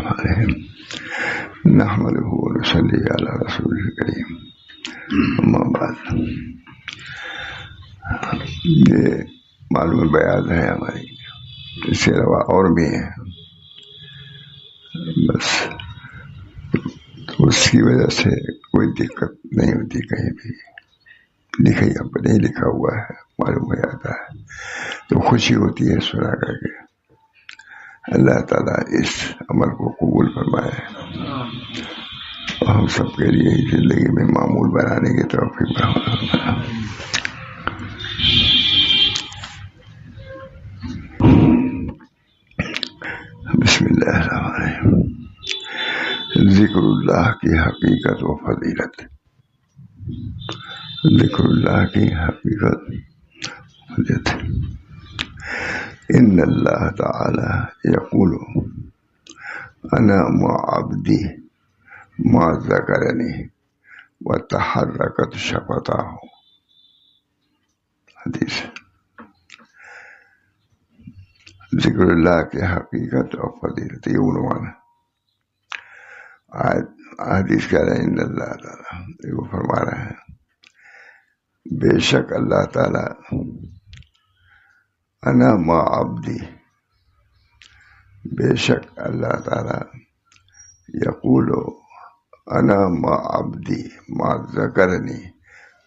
الرحیم نحمدہ ونصلی علی رسول الکریم اما بعد. یہ معلوم بیان ہے ہماری، اس کے علاوہ اور بھی ہیں، بس تو اس کی وجہ سے کوئی دقت نہیں ہوتی. کہیں بھی نہیں لکھا ہوا ہے معلوم ہو جاتا ہے تو خوشی ہوتی ہے سنا کر کے. اللہ تعالیٰ اس عمل کو قبول فرمائے اور ہم سب کے لیے زندگی میں معمول بنانے کی توفیق فرمائے. بسم اللہ الرحمن الرحیم. ذکر اللہ کی حقیقت و فضیلت. ذکر اللہ کی حقیقت و فضیلت. ان اللہ تعالی یقول انا مع عبدی ما ذکرنی وتحرکت شفتاہ. حدیث. ذکر اللہ کی حقیقت اور فضیلت یہ عنوان ہے. حدیث کہہ رہے ہیں ان اللہ تعالیٰ وہ فرما رہے ہیں بے شک اللہ تعالیٰ انا مع عبدی، بے شک اللہ تعالیٰ یقول انا مع عبدی ما ذکرنی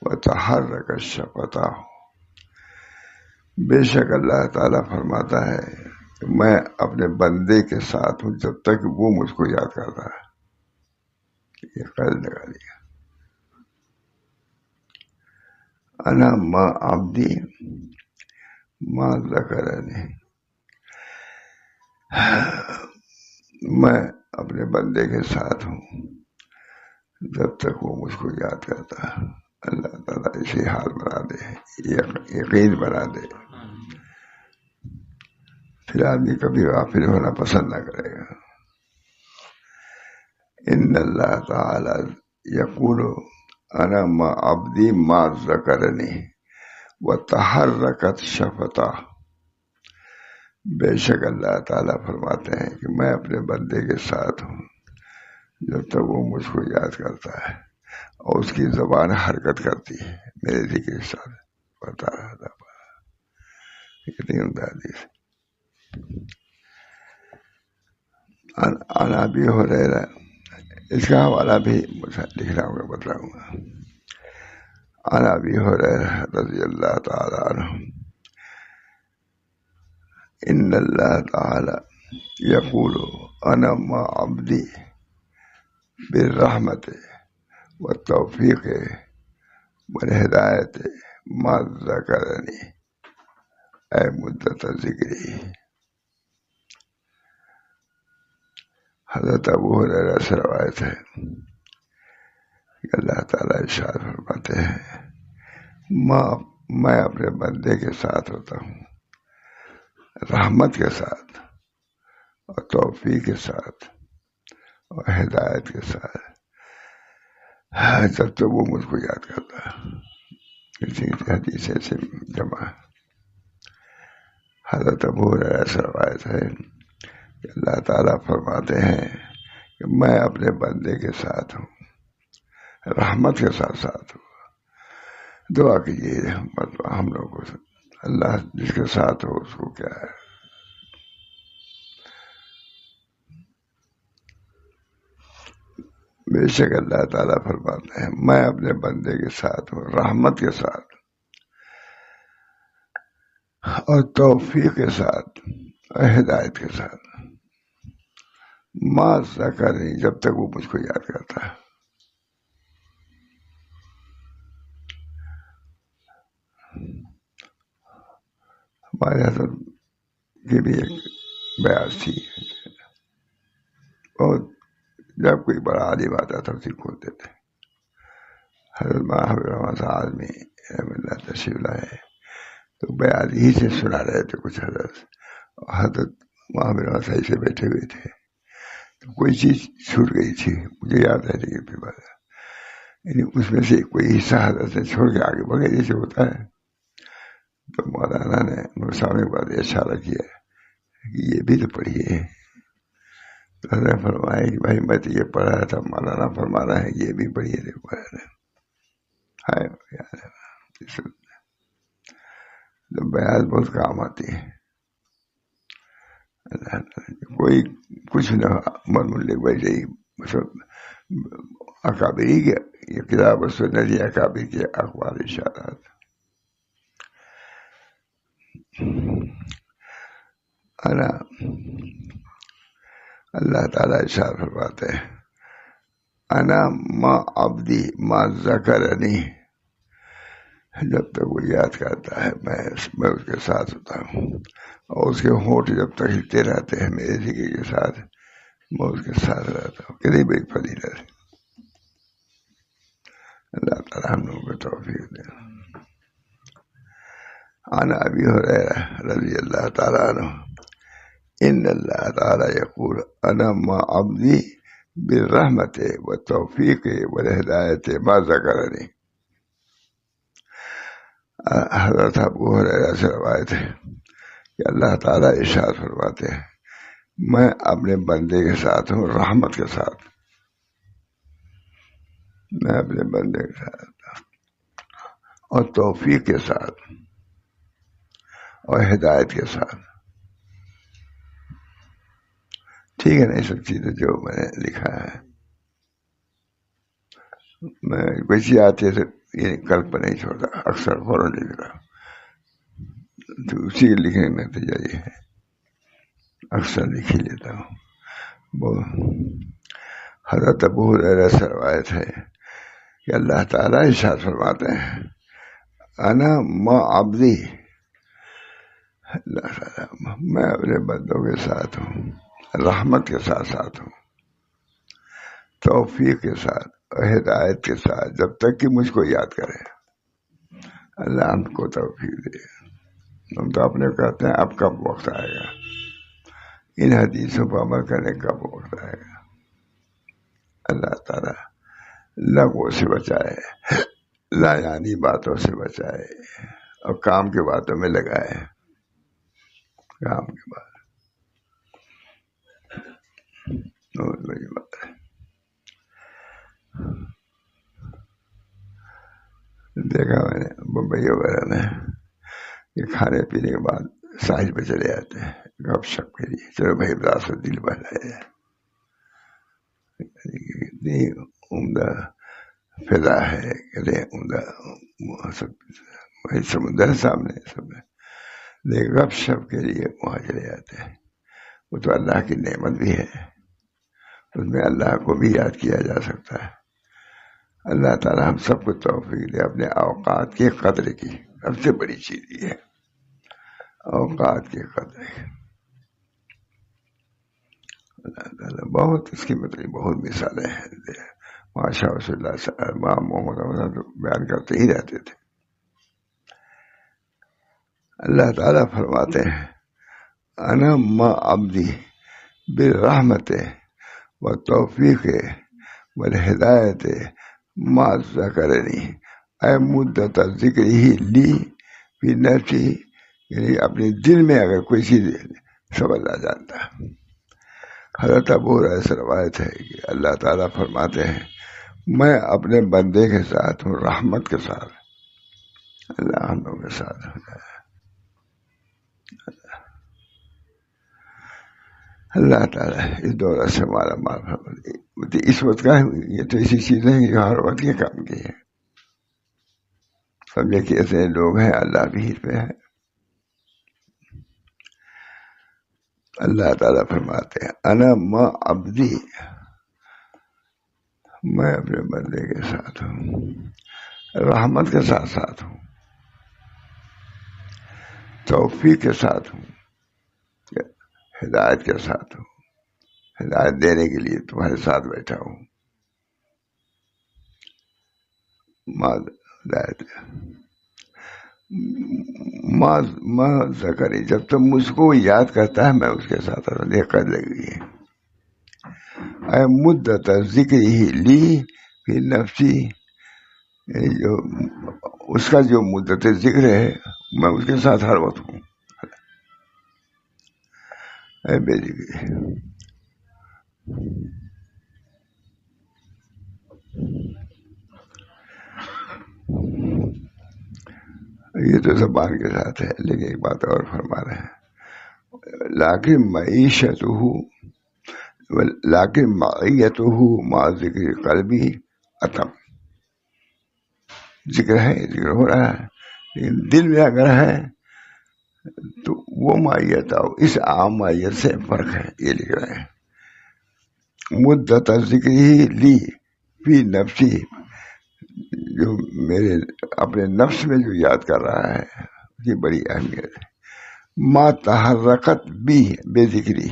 وتحرکت شفتاہ. بے شک اللہ تعالیٰ فرماتا ہے کہ میں اپنے بندے کے ساتھ ہوں جب تک وہ مجھ کو یاد کرتا ہے. یہ قید لگا دیا. انا مع عبدی ما ذکرنی، میں اپنے بندے کے ساتھ ہوں جب تک وہ مجھ کو یاد کرتا ہے. اللہ تعالیٰ اسی حال بنا دے، یقین بنا دے. پھر آدمی کبھی غافل ہونا پسند نہ کرے گا. ان اللہ تعالی یقول انا مع عبدی ما ذکرنی وتحرکت شفتاہ. بے شک اللہ تعالیٰ فرماتے ہیں کہ میں اپنے بندے کے ساتھ ہوں جب تک وہ مجھ کو یاد کرتا ہے اور اس کی زبان حرکت کرتی ہے میرے ذکر کے ساتھ. بتا رہا تھا کتنی عمدہ حدیث. عن ابی ہریرہ، اس کا حوالہ بھی لکھ رہا ہوں، بتلاؤں گا. عن ابی ہریرہ رضی اللہ تعالی عنہ ان اللہ تعالی یقول انا مع عبدی بالرحمت والتوفیق والہدایت ما ذکرنی اے مدت ذکری. حضرت ابو ہریرہ سے روایت ہے کہ اللہ تعالیٰ ارشاد فرماتے ہیں میں اپنے بندے کے ساتھ ہوتا ہوں رحمت کے ساتھ اور توفیق کے ساتھ اور ہدایت کے ساتھ جب تک وہ مجھ کو یاد کرتا ہے. اسی حدیث سے جمع. حضرت ابو ہریرہ سے روایت ہے کہ اللہ تعالیٰ فرماتے ہیں کہ میں اپنے بندے کے ساتھ ہوں رحمت کے ساتھ ساتھ ہوں. دعا کیجیے ہم لوگوں کو، اللہ جس کے ساتھ ہو اس کو کیا ہے. بے شک اللہ تعالیٰ فرماتے ہیں میں اپنے بندے کے ساتھ ہوں رحمت کے ساتھ اور توفیق کے ساتھ اور ہدایت کے ساتھ ما ذکرنی جب تک وہ مجھ کو یاد کرتا ہے. ہمارے حضرت کی بھی ایک بیعت تھی، اور جب کوئی بڑا عالم آتا تھا اسے کھولتے تھے. حضرت محمد آدمی اللہ تشریف لائے تو بیعت ہی سے سنا رہے تھے کچھ حضرت محمد صحیح سے بیٹھے ہوئے تھے. تو کوئی چیز چھوٹ گئی تھی، مجھے یاد ہے لیکن پھر بات یعنی اس میں سے کوئی حصہ حضرت سے چھوڑ کے آگے بڑھے جیسے ہوتا ہے. تو مولانا نے میرے سامنے بات اشارہ کیا کہ یہ بھی تو پڑھیے. نے فرمایا کہ بھائی میں تو یہ پڑھ رہا تھا، مولانا فرما رہا ہے یہ بھی پڑھیے، دیکھو ہے تو بیعت بہت کام آتی ہے. کوئی کچھ نہ مرمول لکھ بیٹھے اکابری کے یہ کتاب سنت یا اکابر کے اخبار اشارات. اللہ تعالیٰ ارشاد فرماتے ہیں انا ما عبدی ما ذکرنی، جب تک وہ یاد کرتا ہے میں اس کے ساتھ ہوتا ہوں، اور اس کے ہونٹ جب تک ہلتے رہتے ہیں میرے ذکر کے ساتھ میں اس کے ساتھ رہتا ہوں. کتنی بڑی فضیلت ہے. اللہ تعالیٰ ہم لوگوں کو توفیق دے. عن ابی ہریرہ رضی اللہ تعالیٰ عنہ ان اللہ تعالیٰ یقول انا ما عبدی بالرحمت والتوفیق والہدایت ما ذکرنی. حضرت ابو ہریرہ سے روایت ہے کہ اللہ تعالیٰ ارشاد فرماتے ہیں میں اپنے بندے کے ساتھ ہوں رحمت کے ساتھ، میں اپنے بندے کے ساتھ اور توفیق کے ساتھ اور ہدایت کے ساتھ. ٹھیک ہے نا، یہ سب چیزیں جو میں نے لکھا ہے میں ویسی آتی ہے تو یہ کل پر نہیں چھوڑتا، اکثر فوراً لکھتا تو اسی کے لکھنے میں تجاری ہے، اکثر لکھ ہی لیتا ہوں. حضرت ابو ہریرہ سے روایت ہے کہ اللہ تعالیٰ ارشاد فرماتے ہیں انا ما عبدی، اللہ تعالیٰ میں اپنے بندوں کے ساتھ ہوں، رحمت کے ساتھ ساتھ ہوں، توفیق کے ساتھ اور ہدایت کے ساتھ، جب تک کہ مجھ کو یاد کرے. اللہ ہم کو توفیق دے. ہم تو اپنے کہتے ہیں اب کب وقت آئے گا، ان حدیثوں پر عمل کرنے کا کب وقت آئے گا. اللہ تعالیٰ لغو سے بچائے، لا یعنی باتوں سے بچائے اور کام کی باتوں میں لگائے. کام کی بات بہت بڑی بات ہے. دیکھا میں نے بمبئی وغیرہ میں کہ کھانے پینے کے بعد ساحل پہ چلے جاتے ہیں گپ شپ کے لیے، چلو بھائی راس دل بہلائے جائے. اتنی عمدہ فضا ہے، کہتے ہیں عمدہ سب سمندر سامنے سب لیکن گپ شپ کے لیے وہاں چلے جاتے ہیں. وہ تو اللہ کی نعمت بھی ہے، اس میں اللہ کو بھی یاد کیا جا سکتا ہے. اللہ تعالیٰ ہم سب کو توفیق دے اپنے اوقات کی قدر کی. سب سے بڑی چیز یہ ہے اوقات کی قدر. اللہ تعالیٰ بہت اس کی مطلب بہت مثالیں ہیں. ماشاء اللہ محمد بیان کرتے ہی رہتے تھے. اللہ تعالیٰ فرماتے ہیں انا ما عبدی بالرحمت والتوفیق والہدایت ما ذکرنی، اے مدت ذکر ہی لی فی نفسی، یعنی اپنے دل میں اگر کوئی چیز سب اللہ جانتا ہے. حضرت ابو ہریرہ سے روایت ہے کہ اللہ تعالیٰ فرماتے ہیں میں اپنے بندے کے ساتھ ہوں رحمت کے ساتھ. اللہ ہم لوگوں کے ساتھ ہو جائے. اللہ تعالیٰ اس دورہ سے ہمارا معاف. اس وقت کا یہ تو ایسی چیزیں ہیں ہر وقت یہ کام کی ہے. سمجھے کہ ایسے لوگ ہیں اللہ بھی اس پہ ہے. اللہ تعالیٰ فرماتے ہیں انا ما عبدی، میں اپنے بندے کے ساتھ ہوں رحمت کے ساتھ ساتھ ہوں، توفیق کے ساتھ ہوں، ہدایت کے ساتھ ہوں. ہدایت دینے کے لیے تمہارے ساتھ بیٹھا ہوں. ماں ذکری، جب تک مجھ کو یاد کرتا ہے میں اس کے ساتھ قد لگی ہے. اے مدت ذکر ہی لی فی نفسی، جو اس کا جو مدت ذکر ہے میں اس کے ساتھ ہر وقت ہوں. اے میری یہ تو زبان کے ساتھ ہے، لیکن ایک بات اور فرما رہے ہیں، لیکن معیتہ مع ذکر قلبی اتم. ذکر ہے، ذکر ہو رہا ہے، لیکن دل میں اگر ہے تو وہ معیت اور اس عام معیت سے فرق ہے. یہ لکھ رہے ہیں مدت ذکر ہی لی فی نفسی، جو میرے اپنے نفس میں جو یاد کر رہا ہے اس کی بڑی اہمیت ہے. ما تحرکت بھی بے ذکری،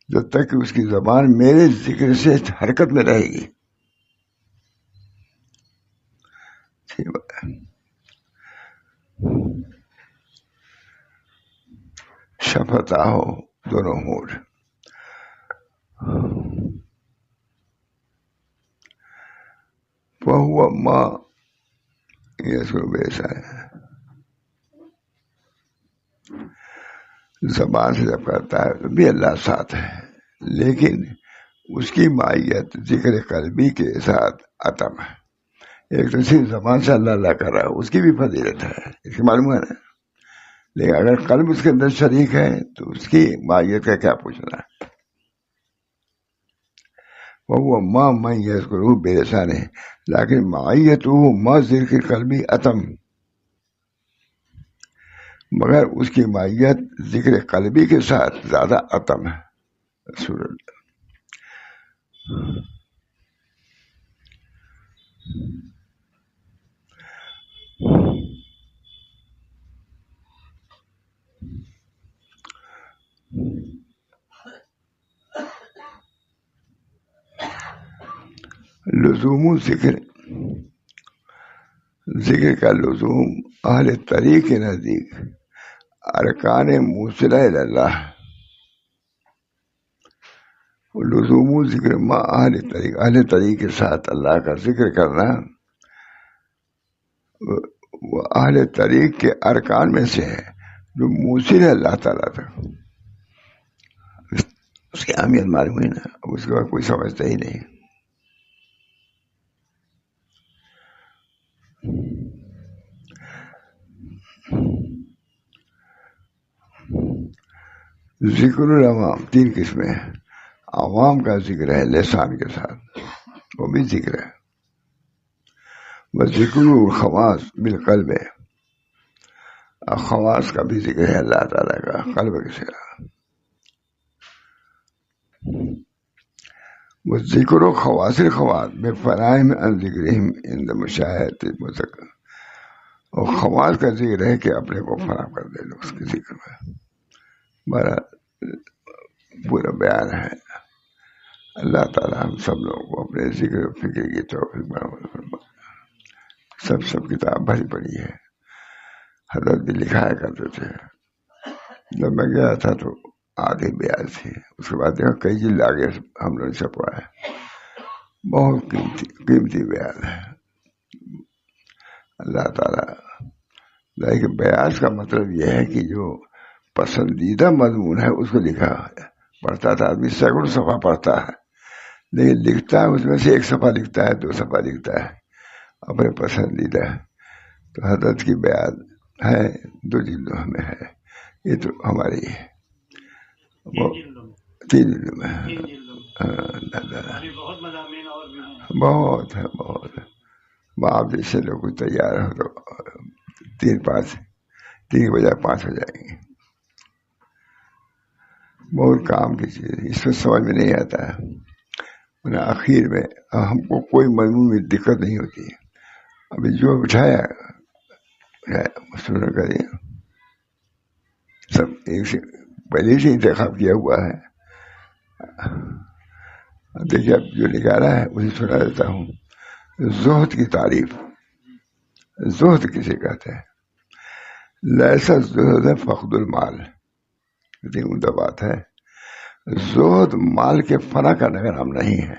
جب تک کہ اس کی زبان میرے ذکر سے حرکت میں رہے گی. شفتا ہو دونوں ہونٹ، وہ ماں، یہ اس کو بیسا ہے. زبان سے جب کرتا ہے تو بھی اللہ ساتھ ہے، لیکن اس کی مائیت ذکر قلبی کے ساتھ عتم ہے. ایک تو صرف زبان سے اللہ اللہ کر رہا ہے، اس کی بھی فضیلت ہے، اس کی معلوم ہے نا، لیکن اگر قلب اس کے اندر شریک ہے تو اس کی مائیت کا کیا پوچھنا ہے. وہ ماں میں یذکرہ بے لسان ہے، لیکن معیتہ ما ذکر قلبی عتم، مگر اس کی مائیت ذکر قلبی کے ساتھ زیادہ عتم ہے. رسول اللہ لزوم ذکر، ذکر کا لزوم اہل طریق کے نزدیک ارکان موصلہ الی اللہ. لزوم ذکر ما اہل طریق، اہل طریق کے ساتھ اللہ کا ذکر کرنا وہ اہل طریق کے ارکان میں سے ہے جو موصل ہے اللہ تعالیٰ تک. اس کی اہمیت معلوم ہوئی نا، اس کے بعد کوئی سمجھتا ہی نہیں. ذکر العوام تین قسمیں ہیں. عوام کا ذکر ہے لسان کے ساتھ، وہ بھی ذکر ہے. وہ ذکر الخواص بالقلب ہے، خواص کا بھی ذکر ہے اللہ تعالیٰ کا قلب کے ساتھ. وہ ذکر و خواص الخواص میں فرائم عن ذکرہم عند مشاہدۃ المذکر، اور خواص کا ذکر ہے کہ اپنے کو فراہم کر دے لو اس کے ذکر میں. بڑا پورا بیان ہے. اللہ تعالیٰ ہم سب لوگوں کو اپنے ذکر و فکر کی توفیق برابر فرمائے. سب کتاب بھری پڑی ہے، حضرت بھی لکھایا کرتے تھے. جب میں گیا تھا تو آدھی بیان تھی، اس کے بعد دیکھا کئی جلد آگے ہم لوگوں نے چھپوایا. بہت قیمتی بیان ہے. اللہ تعالیٰ لیکن بیان کا مطلب یہ ہے کہ جو پسندیدہ مضمون ہے اس کو لکھا ہے. پڑھتا تھا آدمی سینکڑوں صفحہ پڑھتا ہے، لیکن لکھتا ہے اس میں سے ایک صفحہ لکھتا ہے، 2 صفحہ لکھتا ہے اپنے پسندیدہ. تو حضرت کی بیان ہے 2 جلدوں میں ہے. یہ تو ہماری 3 جلدوں میں ہے. بہت ہے، بہت ہے. آپ جیسے لوگ تیار ہو تو 3 بجے 5 ہو جائیں گے. بہت کام کی چیز، اس میں سمجھ میں نہیں آتا ہے. آخر میں ہم کو کوئی مضمون میں دقت نہیں ہوتی. ابھی جو بٹھایا سننا کریے، سب ایک سے پہلے سے انتخاب کیا ہوا ہے. دیکھیے اب جو نکالا ہے اسے سنا دیتا ہوں. زہد کی تعریف. زہد کسے کہتے ہیں؟ لیس الزہد فقد المال. عمدہ بات ہے. زہد مال کے فنا کرنے کا نام نہیں ہے.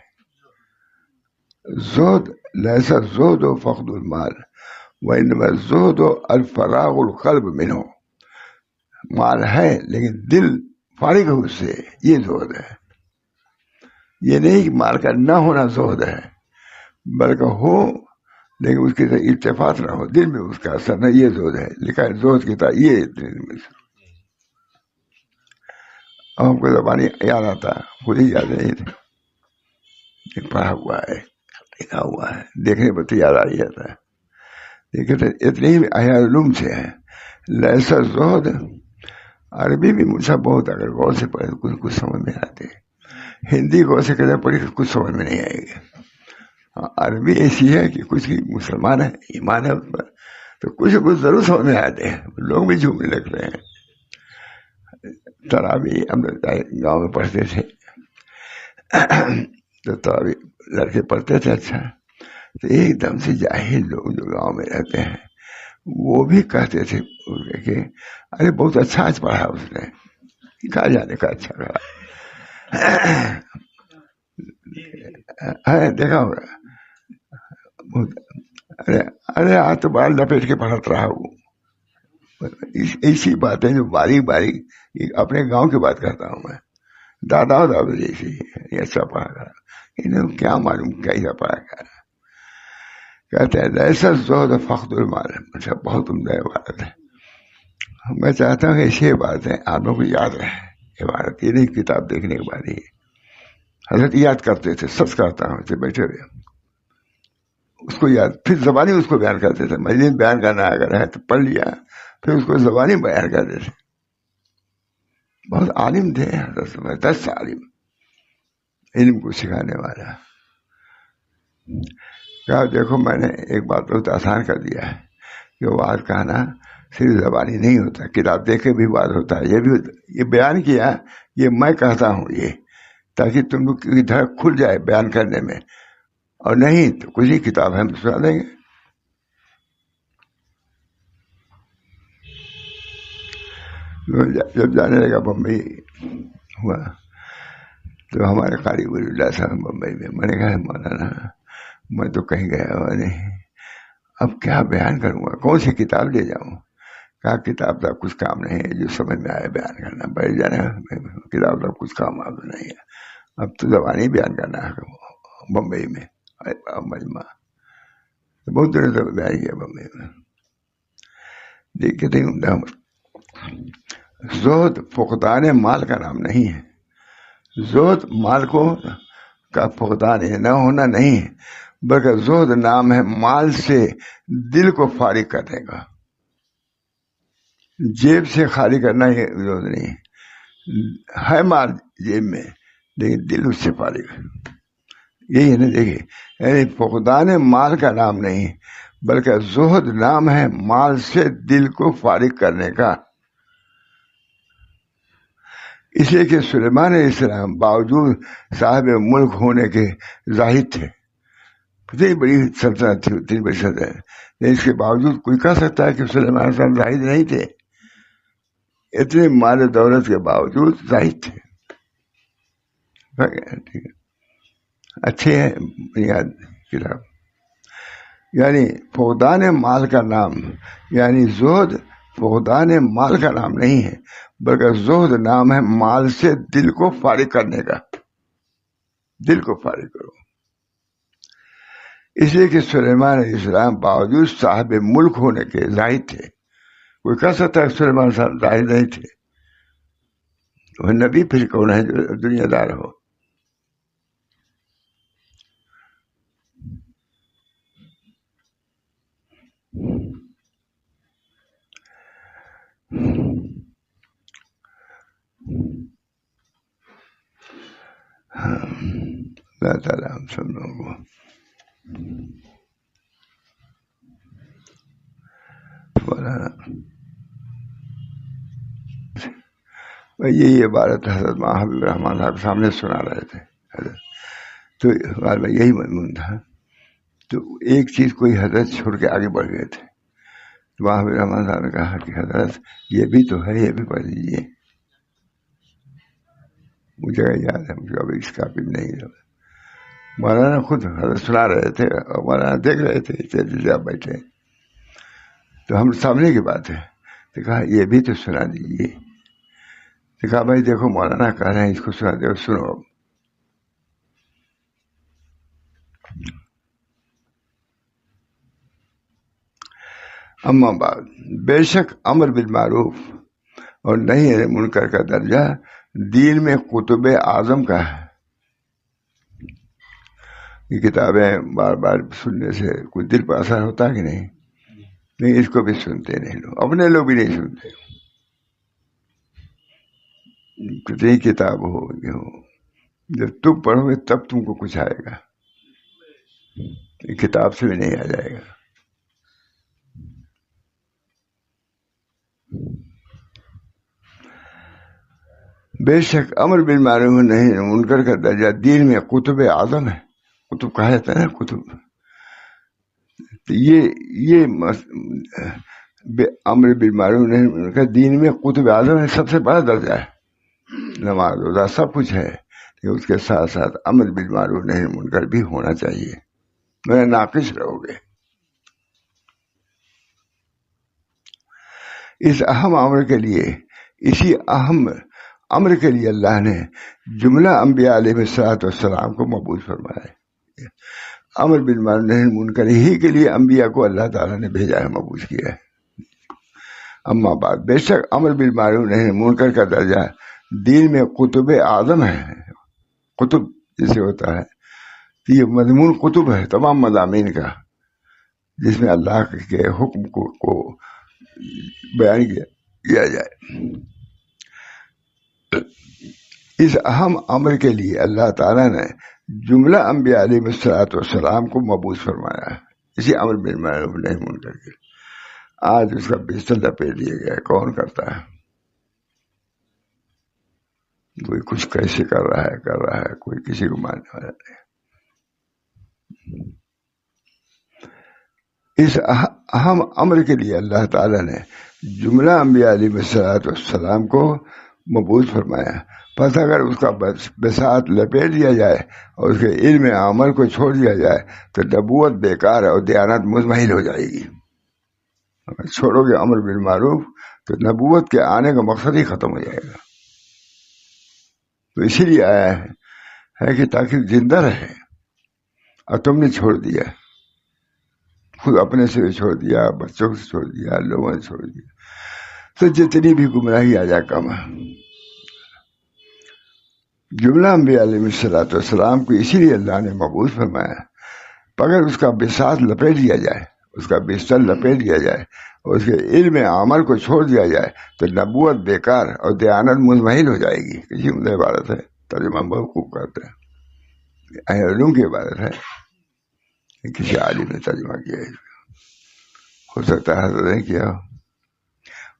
زہد لیس الزہد فقد المال وانما الزہد الفراغ القلب منہ. مال ہے لیکن دل فارغ ہو اس سے، یہ زہد ہے. یہ نہیں کہ مال کا نہ ہونا زہد ہے، بلکہ ہو لیکن اس کی اتفاق نہ ہو، دل میں اس کا اثر نہ، یہ زہد ہے، لکھا ہے زہد کی طرح یہ اتنے دن میں ہم کو زبانی یاد آتا خود ہی یاد نہیں تھے، پڑھا ہوا ہے لکھا ہوا ہے، دیکھنے پر تو یاد آ ہی جاتا ہے، لیکن اتنے ہی احیاء علوم سے ہے لیسا زہد. عربی بھی مجھے بہت اگر غور سے پڑھے تو کچھ سمجھ میں آتے، ہندی غور سے کہتے پڑھی تو کچھ سمجھ میں نہیں آئے گی. عربی ایسی ہے کہ کچھ بھی مسلمان ہے، ایمان ہے اس پر، تو کچھ ضرور سمجھ میں آتے ہیں، لوگ بھی جھومنے لگ رہے ہیں. تراوی ہم لوگ گاؤں میں پڑھتے تھے تو تراوی لڑکے پڑھتے تھے، اچھا تو ایک دم سے جاہل لوگ جو گاؤں میں رہتے ہیں وہ بھی کہتے تھے کہ ارے بہت اچھا آج پڑھا اس نے، کہا جانے کا اچھا کہا دیکھا ہوگا. ارے آج تو بال لپیٹ کے پڑھت رہا ہوں. ایسی باتیں جو باریک باریک اپنے گاؤں کی بات کرتا ہوں میں، دادا دادو جیسی یہ اچھا پڑھا کرا، انہیں کیا معلوم کیسا پڑھا کرا. کہتے ہیں ایسا زہد فخر المال، اچھا بہت عمدہ عبارت ہے. میں چاہتا ہوں کہ اسی باتیں آپ لوگوں کو یاد رہے، عبارت یہ نہیں کتاب دیکھنے کے بعد ہی حضرت یاد کرتے تھے، سچ کرتا ہوں اسے بیٹھے ہوئے اس کو یاد، پھر زبانی اس کو بیان کرتے تھے. مجلس بیان کرنا اگر ہے تو پڑھ لیا، پھر اس کو زبانی بیان کرتے تھے. بہت عالم تھے حضرت میں، 10 عالم علم کو سکھانے والا. کہا دیکھو میں نے ایک بات بہت آسان کر دیا ہے کہ بات کہنا صرف زبانی نہیں ہوتا، کتاب دیکھ کے بھی بات ہوتا ہے. یہ بیان کیا، یہ میں کہتا ہوں یہ تاکہ تم لوگ کی دھڑک کھل جائے بیان کرنے میں، اور نہیں تو کچھ ہی کتاب ہم سنا دیں گے. جب جانے لگا بمبئی ہوا تو ہمارے قاری ولی اللہ صاحب بمبئی میں نے کہا مولانا میں تو کہیں گیا ہوا نہیں، اب کیا بیان کروں گا، کون سی کتاب لے جاؤں. کہا کتاب کا کچھ کام نہیں ہے، جو سمجھ میں آئے بیان کرنا، بیٹھ جانا، کتاب کا کچھ کام آپ نہیں ہے، اب تو زبانی بیان کرنا ہے. بمبئی میں مجمع بہت دنوں سے بیان کیا بمبئی میں، دیکھتے ہی زہد فقدان مال کا نام نہیں ہے. زہد مال کو کا فقدان ہے، نہ ہونا نہیں ہے، بلکہ زہد نام ہے مال سے دل کو فارغ کرنے کا. جیب سے خالی کرنا ہی زہد نہیں ہے مال جیب میں، لیکن دل اس سے فارغ ہے. یہی ہے نا، دیکھیے یعنی فقدان مال کا نام نہیں بلکہ زہد نام ہے مال سے دل کو فارغ کرنے کا. اس لیے کہ سلیمان علیہ السلام باوجود صاحب ملک ہونے کے زاہد تھے، اتنی بڑی سلطنت تھی، اتنی بڑی سلطنت، لیکن اس کے باوجود کوئی کہہ سکتا ہے کہ سلیمان علیہ السلام زاہد نہیں تھے؟ اتنے مال دولت کے باوجود زاہد تھے. ٹھیک ہے، اچھے ہیں بنیاد کتاب. یعنی فقدان مال کا نام، یعنی زہد فقدان مال کا نام نہیں ہے بلکہ زہد نام ہے مال سے دل کو فارغ کرنے کا. دل کو فارغ کرو. اس لیے کہ سلیمان علیہ السلام باوجود صاحب ملک ہونے کے زاہد تھے. کوئی کہہ سکتا ہے سلیمان صاحب زاہد نہیں تھے؟ وہ نبی پھر کون ہے جو دنیا دار ہو؟ اللہ تعالیٰ ہم سب لوگوں کو یہی عبارت حضرت حبیب الرحمن صاحب سامنے سنا رہے تھے حضرت، تو یہی مضمون تھا. تو ایک چیز کوئی حضرت چھوڑ کے آگے بڑھ گئے تھے، تو حبیب الرحمن صاحب نے کہا کہ حضرت یہ بھی تو ہے، یہ بھی پڑھ لیجیے. مجھے یاد ہے، مجھے ابھی اس کاپی میں نہیں ہے. مولانا خود حضرت سنا رہے تھے اور مولانا دیکھ رہے تھے، آپ بیٹھے، تو ہم سامنے کی بات ہے، تو کہا یہ بھی تو سنا دیجیے. تو کہا بھائی دیکھو مولانا کہہ رہے ہیں اس کو سنا دو، سنو. اما بعد، بے شک امر بالمعروف اور نہیں ہے منکر کا درجہ دین میں کتب اعظم کا ہے. یہ کتابیں بار بار سننے سے کوئی دل پر اثر ہوتا ہے کہ نہیں؟ نہیں، اس کو بھی سنتے نہیں لوگ، اپنے لوگ بھی نہیں سنتے. کتنی کتاب ہو یہ ہو، جب تم پڑھو گے تب تم کو کچھ آئے گا، کتاب سے بھی نہیں آ جائے گا. بے شک امر بالمعروف نہیں منکر کا درجہ دین میں کتب اعظم ہے. کتب کہا جاتا ہے نا، کتب. تو یہ امر بالمعروف نہیں منکر دین میں کتب اعظم ہے، سب سے بڑا درجہ ہے. نماز روزہ سب کچھ ہے، لیکن اس کے ساتھ ساتھ امر بالمعروف نہیں منکر بھی ہونا چاہیے، میں ناقص رہو گے. اس اہم امر کے لیے، اسی اہم امر کے لیے اللہ نے جملہ انبیاء علیہ الصلوۃ والسلام کو مبعوث فرمایا ہے. امر بالمعروف نہی منکر ہی کے لیے انبیاء کو اللہ تعالیٰ نے بھیجا ہے، مبعوث کیا ہے. اما بعد، بے شک امر بالمعروف نہی منکر کا درجہ دین میں کتب اعظم ہے. کتب جسے ہوتا ہے، یہ مضمون کتب ہے تمام مضامین کا، جس میں اللہ کے حکم کو بیان کیا جائے. اس اہم امر کے لیے اللہ تعالیٰ نے جملہ انبیاء علیہ الصلوۃ والسلام کو مبعوث فرمایا ہے، اسی امر بالمعروف نہی منکر کے. آج اس کا بستر لپیٹ دیا گیا ہے، کون کرتا ہے؟ کوئی کچھ کیسے کر رہا ہے، کوئی کسی کو ماننے والا نہیں. اس اہم امر کے لیے اللہ تعالیٰ نے جملہ انبیاء علیہ الصلوۃ والسلام کو مبعوث فرمایا. پس اگر اس کا بساط لپیٹ دیا جائے اور اس کے علم عمل کو چھوڑ دیا جائے تو نبوت بیکار ہے اور دیانت مزمحل ہو جائے گی. اگر چھوڑو گے امر بالمعروف تو نبوت کے آنے کا مقصد ہی ختم ہو جائے گا. تو اسی لیے آیا ہے کہ تاکہ زندہ رہے، اور تم نے چھوڑ دیا، خود اپنے سے بھی چھوڑ دیا، بچوں سے چھوڑ دیا، لوگوں نے چھوڑ دیا، تو جتنی بھی گمراہی آ جائے کم ہے. جملہ انبیاء علیہ الصلوۃ والسلام کو اسی لیے اللہ نے مبعوث فرمایا. اگر اس کا بساط لپیٹ دیا جائے، اس کا بستر لپیٹ دیا جائے اور اس کے علم عمل کو چھوڑ دیا جائے تو نبوت بیکار اور دیانت مزمحل ہو جائے گی. کسی عمدہ عبارت ہے، ترجمہ بہت خوب کرتے ہیں، اہل علوم کی عبارت ہے، کسی عالم نے ترجمہ کیا ہے، ہو سکتا ہے حضرت نے کیا ہو.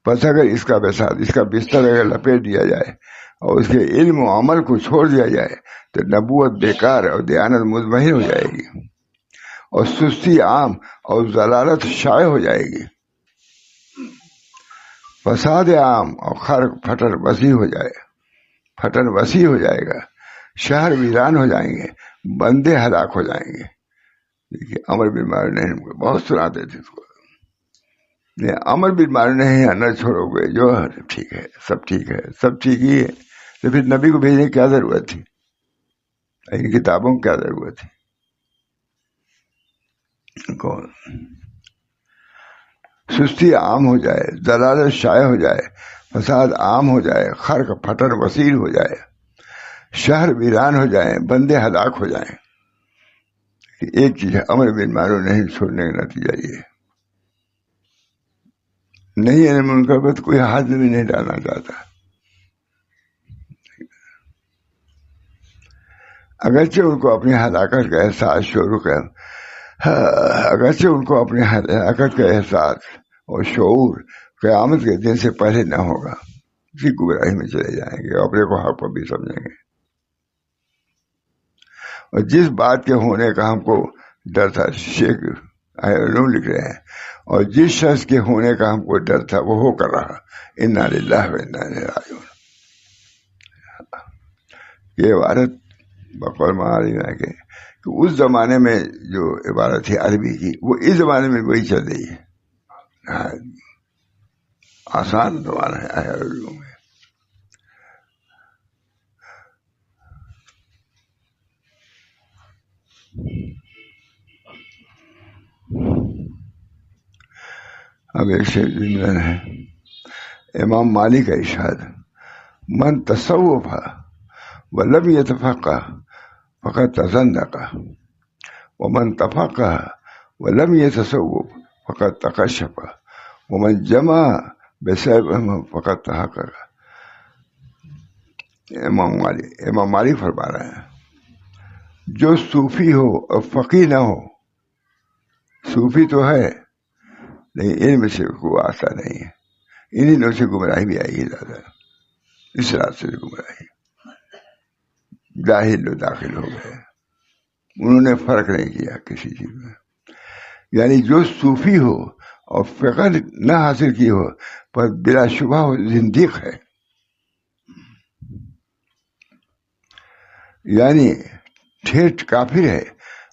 بس اگر اس کا بساط، اس کا بستر اگر لپیٹ دیا جائے اور اس کے علم و عمل کو چھوڑ دیا جائے تو نبوت بیکار اور دیانت مزمحل ہو جائے گی، اور سستی عام اور ضلالت شائع ہو جائے گی. فساد عام اور خرق پھٹن وسیع ہو جائے، پھٹن وسیع ہو جائے گا، شہر ویران ہو جائیں گے، بندے ہلاک ہو جائیں گے. دیکھیے امر بالمعروف نہیں بہت سناتے تھے اس کو، امر بالمعروف نہیں نہ چھوڑو گے جو ٹھیک ہے، سب ٹھیک ہے، سب ٹھیک ہی ہے، تو پھر نبی کو بھیجنے کی کیا ضرورت تھی؟ ان کتابوں کی کیا ضرورت تھی؟ کون؟ سستی عام ہو جائے، ضلالت شائع ہو جائے، فساد عام ہو جائے، خرق پھٹن وسیع ہو جائے، شہر ویران ہو جائیں، بندے ہلاک ہو جائیں. ایک چیز ہے امر بالمعروف نہیں چھوڑنے کا نتیجہ یہ نہیں ہے. منکر پر کوئی ہاتھ بھی نہیں ڈالنا چاہتا، اگرچہ ان کو اپنی ہلاکت کا احساس شروع کر، اگرچہ ان کو اپنی ہلاکت کا احساس اور شعور قیامت کے دن سے پہلے نہ ہوگا، اسی گمراہی میں چلے جائیں گے، اپنے کو حق پر بھی سمجھیں گے. اور جس بات کے ہونے کا ہم کو ڈر تھا، شیخ علوم لکھ رہے ہیں، اور جس شخص کے ہونے کا ہم کو ڈر تھا وہ ہو کر رہا. انا للہ و انا الیہ راجعون. یہ عبارت بقول معالم ہے کہ اس زمانے میں جو عبارت تھی عربی کی، وہ اس زمانے میں وہی چل رہی ہے. آسان زمانہ ہے علوم میں. اب ایک شعر میں ہے امام مالک کا ارشاد من تصوف ولم يتفقه فقد تزندق ومن تفقه ولم يتصوف فقد تقشف ومن جمع بسبب فقد تحقق. امام مالک فرما رہے ہیں جو صوفی ہو اور فقیہ نہ ہو، صوفی تو ہے لیکن علم سے کوئی آتا نہیں ہے، انہیں لوگوں سے گمراہی بھی آئی ہے زیادہ، اس راستے سے گمراہی، جاہل لوگ داخل ہو گئے، انہوں نے فرق نہیں کیا کسی چیز میں. یعنی جو صوفی ہو اور فقہ نہ حاصل کی ہو پر بلا شبہ وہ زندیق ہے، یعنی ٹھیٹ کافر ہے.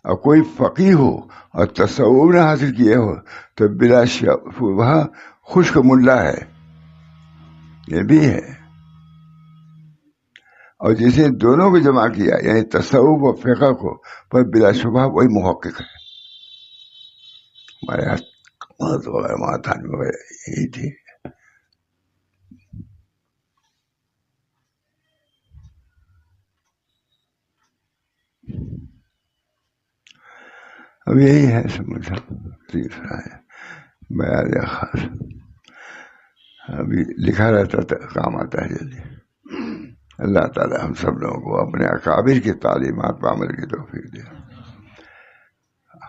اور کوئی فقیہ ہو اور تصوف نہ حاصل کیے ہو تو بلا شبہ خشک ملا ہے، یہ بھی ہے. اور جسے دونوں کو جمع کیا یعنی تصوف اور فقہ کو پر بلا شبہ وہی محقق ہے. ہمارے یہاں تھانے وغیرہ یہی تھی. اب یہی ہے سمجھا تیسرا ہے بیان خاص، ابھی لکھا رہتا تھا کام آتا ہے جلدی. اللہ تعالی ہم سب لوگوں کو اپنے اکابر کی تعلیمات پر عمل کی توفیق دے.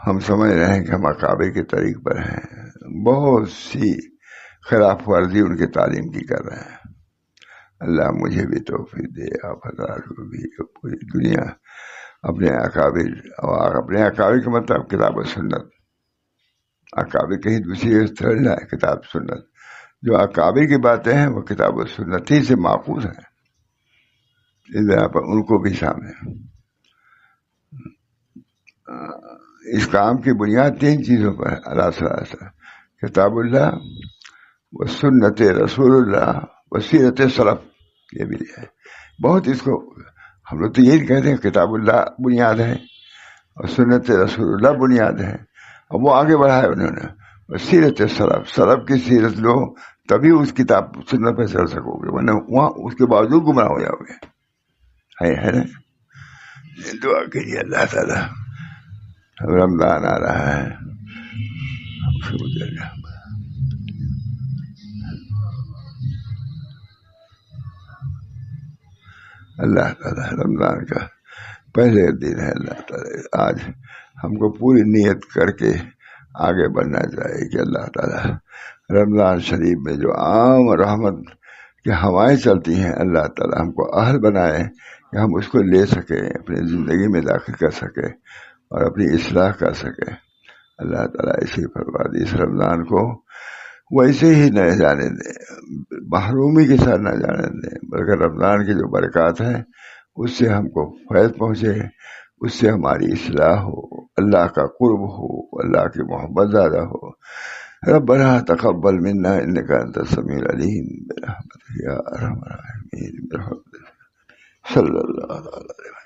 ہم سمجھ رہے ہیں کہ ہم اکابر کے طریق پر ہیں، بہت سی خلاف ورزی ان کی تعلیم کی کر رہے ہیں. اللہ مجھے بھی توفیق دے، آپ حضرات کو بھی، پوری دنیا اپنے اکابر. اور اپنے اکابر کا مطلب کتاب و سنت، اکابر کہیں دوسری تھوڑی نہ ہے، کتاب سنت. جو اکابر کی باتیں ہیں وہ کتاب و سنت ہی سے ماخوذ ہیں، اس طرح پر ان کو بھی شامل ہے. اس کام کی بنیاد 3 چیزوں پر ہے، اللہ صلی اللہ علیہ وسلم، کتاب اللہ و سنت رسول اللہ و سیرت سلف. یہ بھی ہے بہت. اس کو ہم لوگ تو یہی کہتے ہیں کتاب اللہ بنیاد ہے اور سنت رسول اللہ بنیاد ہے، اور وہ آگے بڑھائے انہوں نے سیرت سلف. سلف کی سیرت لو تبھی اس کتاب سنت پہ چل سکو گے، ورنہ وہاں اس کے باوجود گمراہ ہو جاؤ گے. ہے نا. دعا کیجیے اللہ تعالیٰ، رمضان آ رہا ہے، اللہ تعالیٰ رمضان کا پہلے دن ہے. اللہ تعالیٰ آج ہم کو پوری نیت کر کے آگے بڑھنا چاہیے کہ اللہ تعالیٰ رمضان شریف میں جو عام رحمت کی ہوائیں چلتی ہیں، اللہ تعالیٰ ہم کو اہل بنائے کہ ہم اس کو لے سکیں، اپنی زندگی میں داخل کر سکیں اور اپنی اصلاح کر سکیں. اللہ تعالیٰ اسی فرمائے اس رمضان کو ویسے ہی نہ جانے دیں، محرومی کے ساتھ نہ جانے دیں، بلکہ رمضان کی جو برکات ہیں اس سے ہم کو فیض پہنچے، اس سے ہماری اصلاح ہو، اللہ کا قرب ہو، اللہ کی محبت زیادہ ہو. ربنا تقبل منا انك انت السميع العليم برحمتك يا ارحم الراحمين. صلی اللہ علیہ وسلم.